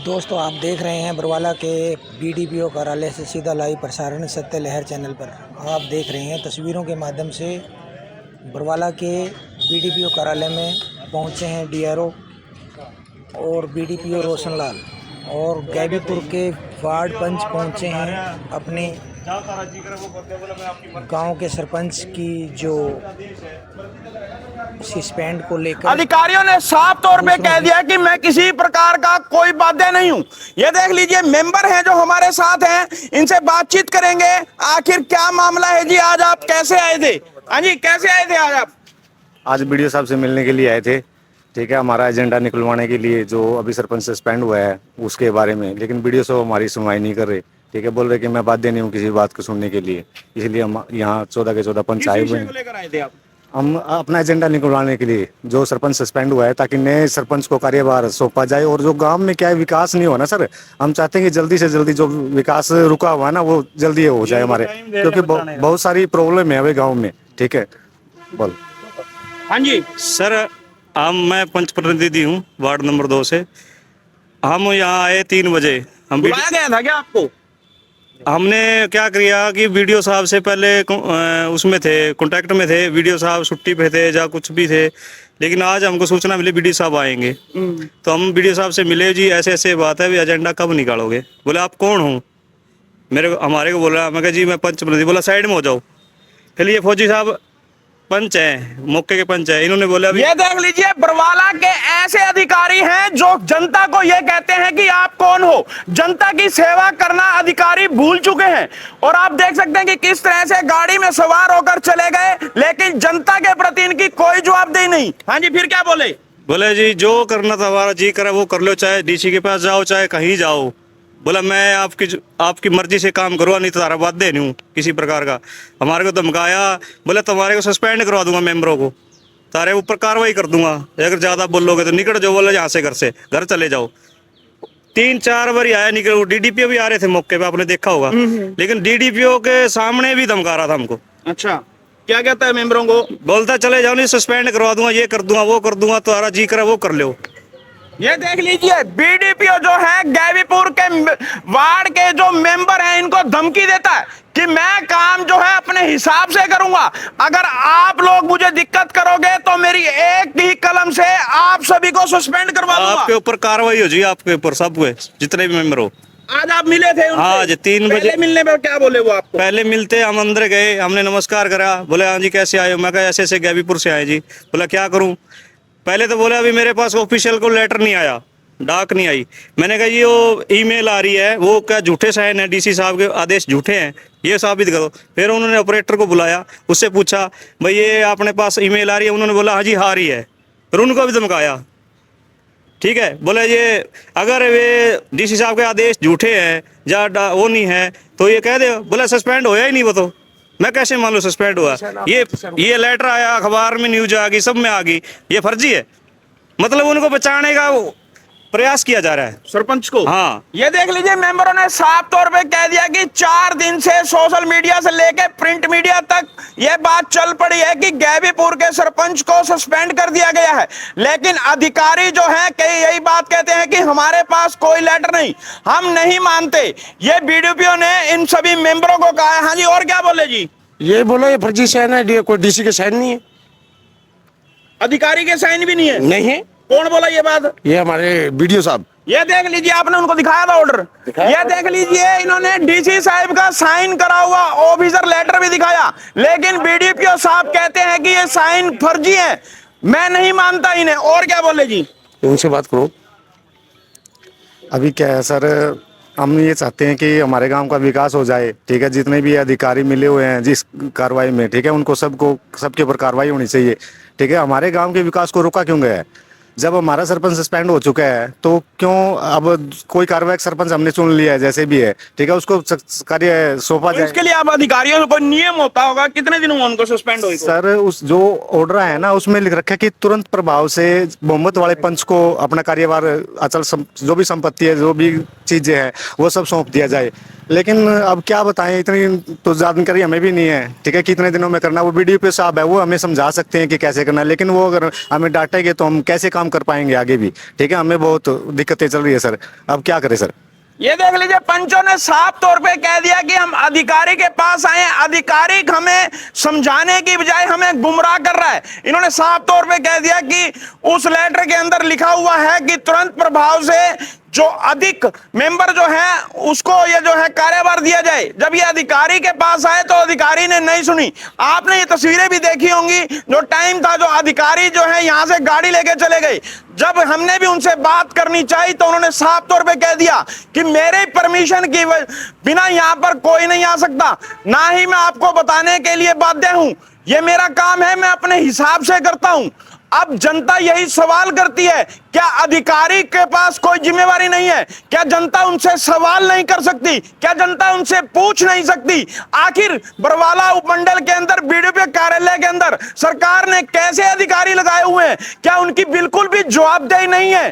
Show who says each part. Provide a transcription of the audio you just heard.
Speaker 1: दोस्तों आप देख रहे हैं बरवाला के बीडीपीओ कार्यालय से सीधा लाइव प्रसारण सत्य लहर चैनल पर। आप देख रहे हैं तस्वीरों के माध्यम से बरवाला के बीडीपीओ कार्यालय में पहुंचे हैं डीआरओ और बीडीपीओ रोशनलाल, और गैबीपुर के वार्ड पंच पहुंचे हैं अपने गांव के सरपंच की जो सस्पेंड को लेकर।
Speaker 2: अधिकारियों ने साफ तौर पे कह दिया कि मैं किसी प्रकार का कोई बाध्य नहीं हूं। ये देख लीजिए, मेंबर हैं जो हमारे साथ हैं, इनसे बातचीत करेंगे आखिर क्या मामला है। जी आज आप कैसे आए थे? हाँ जी, कैसे आए थे आज आप?
Speaker 3: आज बीडीओ साहब से मिलने के लिए आए थे। ठीक है, हमारा एजेंडा निकलवाने के लिए जो अभी सरपंच सस्पेंड हुआ है उसके बारे में, लेकिन बीडीओ साहब हमारी सुनवाई नहीं कर रहे। ठीक है, बोल रहे कि मैं बाध्य नहीं हूँ किसी बात को सुनने के लिए, इसलिए हम यहाँ 14 के 14 पंच आए हुए हैं। हम अपना एजेंडा निकलवाने के लिए, जो सरपंच सस्पेंड हुआ है, ताकि नए सरपंच को कार्यभार सौंपा जाए। और जो गांव में क्या है, विकास नहीं हो ना सर, हम चाहते हैं कि जल्दी से जल्दी जो विकास रुका हुआ है ना वो जल्दी हो जाए हमारे, क्योंकि बहुत सारी प्रॉब्लम है अभी गाँव में। ठीक है, बोल।
Speaker 2: हाँ जी
Speaker 4: सर, मैं पंच प्रतिनिधि हूँ वार्ड नंबर 2 से। हम यहाँ आए 3 बजे। हम
Speaker 2: बुलाया गया था क्या आपको?
Speaker 4: हमने क्या किया कि वीडियो साहब से पहले उसमें थे, कांटेक्ट में थे। वीडियो साहब छुट्टी पे थे या कुछ भी थे, लेकिन आज हमको सूचना मिली वीडियो साहब आएंगे। तो हम वीडियो साहब से मिले, जी ऐसे ऐसे बात है, भी एजेंडा कब निकालोगे? बोले आप कौन हो? हमारे को बोला, मैं कहा जी मैं पंच प्रतिनिधि। बोला साइड में हो जाओ। फिर ये फौजी साहब पंच है, मौके के पंच है, इन्होंने बोला
Speaker 2: ये देख लीजिए, बरवाला के ऐसे अधिकारी हैं जो जनता को ये कहते हैं कि आप कौन हो। जनता की सेवा करना अधिकारी भूल चुके हैं। और आप देख सकते हैं कि किस तरह से गाड़ी में सवार होकर चले गए, लेकिन जनता के प्रति इनकी कोई जवाबदेही नहीं। हाँ जी, फिर क्या बोले?
Speaker 4: बोले जी जो करना था हमारा जी करे वो कर लो, चाहे डीसी के पास जाओ चाहे कहीं जाओ। बोला मैं आपकी मर्जी से काम करवा, नहीं तो तारा बाध्य नहीं हूँ किसी प्रकार का। हमारे को धमकाया, बोले तुम्हारे को सस्पेंड करवा दूंगा, मेंबरों को तारे ऊपर कार्रवाई कर दूंगा, अगर ज्यादा बोलोगे तो निकल जाओ। बोले यहाँ से घर चले जाओ। 3-4 बार आया, निकल। डीडीपीओ भी आ रहे थे मौके पे, आपने देखा होगा, लेकिन डीडीपीओ के सामने भी धमका रहा था हमको।
Speaker 2: अच्छा, क्या कहता है मेंबरों को?
Speaker 4: बोलता चले जाओ, नहीं सस्पेंड करवा दूंगा, ये कर दूंगा वो कर दूंगा, तुम्हारा जी करे वो कर लो।
Speaker 2: ये देख लीजिए, बीडीपीओ जो है गैबीपुर के वार्ड के जो मेंबर हैं, इनको धमकी देता है कि मैं काम जो है अपने हिसाब से करूंगा। अगर आप लोग मुझे दिक्कत करोगे तो मेरी एक ही कलम से आप सभी को सस्पेंड करवा दूंगा।
Speaker 4: आपके ऊपर कार्रवाई हो जी, आपके ऊपर सब हुए, जितने भी मेंबर हो।
Speaker 2: आज आप मिले थे उनसे?
Speaker 4: हाँ जी, 3 बजे।
Speaker 2: पहले मिलने में क्या बोले वो आपको?
Speaker 4: पहले मिलते हम अंदर गए, हमने नमस्कार करा। बोले हाँ जी कैसे आए हो? मैं कहा ऐसे ऐसे गैबीपुर से आए जी। बोला क्या करूं? पहले तो बोला अभी मेरे पास ऑफिशियल को लेटर नहीं आया, डाक नहीं आई। मैंने कहा ये वो ईमेल आ रही है, वो क्या झूठे साइन है, डीसी साहब के आदेश झूठे हैं, ये साबित करो। फिर उन्होंने ऑपरेटर को बुलाया, उससे पूछा भाई ये अपने पास ईमेल आ रही है? उन्होंने बोला हाँ जी आ रही है। फिर उनको भी धमकाया। ठीक है, बोले ये अगर वे डीसी साहब के आदेश झूठे हैं या वो नहीं है तो ये कह दे। बोला सस्पेंड होया ही नहीं वो तो, मैं कैसे मान लो सस्पेंड हुआ? ये लेटर आया, अखबार में न्यूज आ गई, सब में आ गई, ये फर्जी है। मतलब उनको बचाने का प्रयास किया जा रहा है
Speaker 2: सरपंच को।
Speaker 4: हाँ,
Speaker 2: ये देख लीजिए, मेंबरों ने साफ तौर पे कह दिया कि 4 दिन से सोशल मीडिया से लेके प्रिंट मीडिया तक ये बात चल पड़ी है कि गैबीपुर के सरपंच को सस्पेंड कर दिया गया है, लेकिन अधिकारी जो है कई यही बात कहते हैं कि हमारे पास कोई लेटर नहीं, हम नहीं मानते। ये बीडीपीओ ने इन सभी मेंबरों को कहा है। हाँ जी, और क्या बोले जी?
Speaker 5: ये बोलो ये फर्जी साइन है, कोई डीसी के साइन नहीं है,
Speaker 2: अधिकारी के साइन भी नहीं है।
Speaker 5: नहीं है।
Speaker 2: कौन बोला ये बात?
Speaker 5: ये हमारे बीडीओ साहब।
Speaker 2: ये देख लीजिए, आपने उनको दिखाया था ऑर्डर। ये देख लीजिए, इन्होंने डीसी साहब का साइन करा हुआ ऑफिसर लेटर भी दिखाया, लेकिन बीडीपीओ साहब कहते हैं कि ये साइन फर्जी है, मैं नहीं मानता इन्हें। और क्या बोले जी?
Speaker 5: उनसे बात करो।
Speaker 3: अभी क्या है सर, हम ये चाहते हैं कि हमारे गांव का विकास हो जाए। ठीक है, जितने भी अधिकारी मिले हुए हैं जिस कार्रवाई में, ठीक है, उनको सबके ऊपर कार्रवाई होनी चाहिए। ठीक है, हमारे गांव के विकास को रोका क्यों गया है? जब हमारा सरपंच सस्पेंड हो चुका है तो क्यों अब कोई कार्रवाई सरपंच हमने चुन लिया है जैसे भी है, ठीक है, उसको कार्य सौंपा जाए।
Speaker 2: इसके लिए आप अधिकारियों से कोई नियम होता होगा, कितने दिन हुआ उनको सस्पेंड हुए?
Speaker 3: सर उस जो ऑर्डर है ना उसमें लिख रखा है कि तुरंत प्रभाव से बहुमत वाले पंच को अपना कार्यभार, अचल जो भी संपत्ति है, जो भी चीजें हैं वो सब सौंप दिया जाए। लेकिन अब क्या बताएं, इतनी तो जानकारी हमें भी नहीं है। ठीक है, कितने दिनों में करना, वो BDPO साहब है, वो हमें समझा सकते हैं कि कैसे करना है, लेकिन वो अगर हमें डांटेंगे तो हम कैसे काम कर पाएंगे आगे भी। ठीक है, हमें बहुत दिक्कतें चल रही है सर, अब क्या करें सर।
Speaker 2: ये देख लीजिए, पंचों ने साफ तौर पे कह दिया कि हम अधिकारी के पास आए, अधिकारी हमें समझाने की बजाय हमें गुमराह कर रहा है। इन्होंने साफ तौर पे कह दिया कि उस लेटर के अंदर लिखा हुआ है कि तुरंत प्रभाव से जो अधिक मेंबर जो है उसको ये जो है कार्यभार दिया जाए। जब ये अधिकारी के पास आए तो अधिकारी ने नहीं सुनी। आपने ये तस्वीरें भी देखी होंगी, जो टाइम था, जो अधिकारी जो है यहां से गाड़ी लेके चले गए। जब हमने भी उनसे बात करनी चाहिए तो उन्होंने साफ तौर पे कह दिया कि मेरे परमिशन की बिना यहां पर कोई नहीं आ सकता, ना ही मैं आपको बताने के लिए बाध्य हूं। ये मेरा काम है, मैं अपने हिसाब से करता हूं। अब जनता यही सवाल करती है, क्या अधिकारी के पास कोई जिम्मेवारी नहीं है? क्या जनता उनसे सवाल नहीं कर सकती? क्या जनता उनसे पूछ नहीं सकती? आखिर बरवाला उपमंडल के अंदर BDPO कार्यालय के अंदर सरकार ने कैसे अधिकारी लगाए हुए हैं? क्या उनकी बिल्कुल भी जवाबदेही नहीं है?